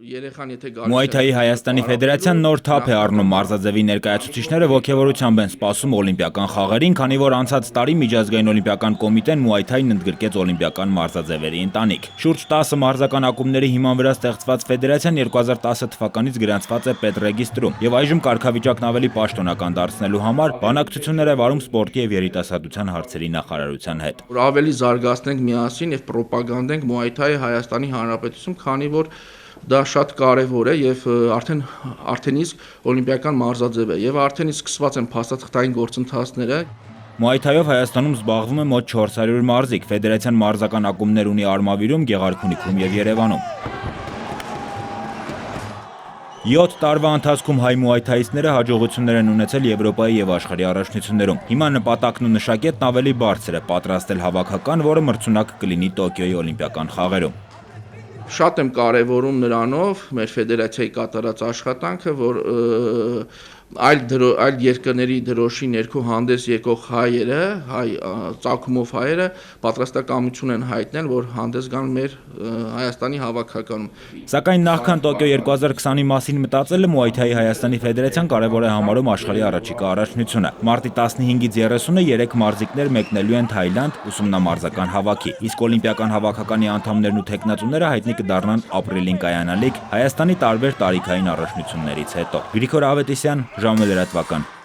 Մուայ Թայի Հայաստանի Ֆեդերացիան նոր թափ է առնում, մարզաձևի ներկայացուցիչները ոգևորությամբ են սպասում օլիմպիական խաղերին, քանի որ անցած տարի միջազգային օլիմպիական կոմիտեն Մուայ Թային ընդգրկեց օլիմպիական մարզաձևերի ընտանիք։ Շուրջ 10 մարզական ակումբների հիման վրա ստեղծված ֆեդերացիան 2010 թվականից գրանցված է պետռեգիստրում եւ այժմ կարգավիճակն ավելի պաշտոնական դարձնելու համար բանակցություններ է վարում սպորտի եւ երիտասարդության հարցերի նախարարության հետ։ Որ ավելի զարգացնենք միասին եւ պրոպագանդենք Մուայ Թայի Հայաստանի Հանրապետություն, քանի որ դա շատ կարևոր է եւ արդեն իսկ օլիմպիական մարզաձև է եւ արդեն իսկ սկսված են փաստաթղթային գործընթացները։ Մուայ Թայով Հայաստանում զբաղվում է մոտ 400 մարզիկ, ֆեդերացիան մարզական ակումբներ ունի Արմավիրում, Գեղարքունիքում եւ Երևանում։ 7 տարվա ընթացքում հայ մուայ թայիստները հաջողություններ են ունեցել Եվրոպայի եւ աշխարհի առաջնություններում։ Հիմա նպատակն ու նշակետն ավելի բարձր է՝ պատրաստել հավաքական, որը մրցունակ կլինի Տոկիոյի օլիմպիական խաղերում։ Շատ եմ կարևորում նրանով մեր ֆեդերացիայի կատարած աշխատանքը, որ այլ երկրների դրոշի ներքո հանդես եկող հայերը, ծագումով հայերը պատրաստակամություն են հայտնել, որ հանդես գան մեր Հայաստանի հավաքականում։ Սակայն նախքան Տոկիո 2020-ի մասին մտածելը Մուայ Թայի Հայաստանի Ֆեդերացիան կարևոր է համարում աշխարհի առաջիկա առաջնությունը։ Մարտի 15-ից 30-ը 3 մարզիկներ մեկնելու են Թայլանդ ուսումնամարզական հավաքի, իսկ օլիմպիական հավաքականի անդամներն ու թեկնածուները հայտնի կդառնան ապրիլին կայանալիք Հայաստանի տարբեր տարիքային առաջնություններից հետո։ Գրիգոր Ավետիսյան, ժամը լրատվական։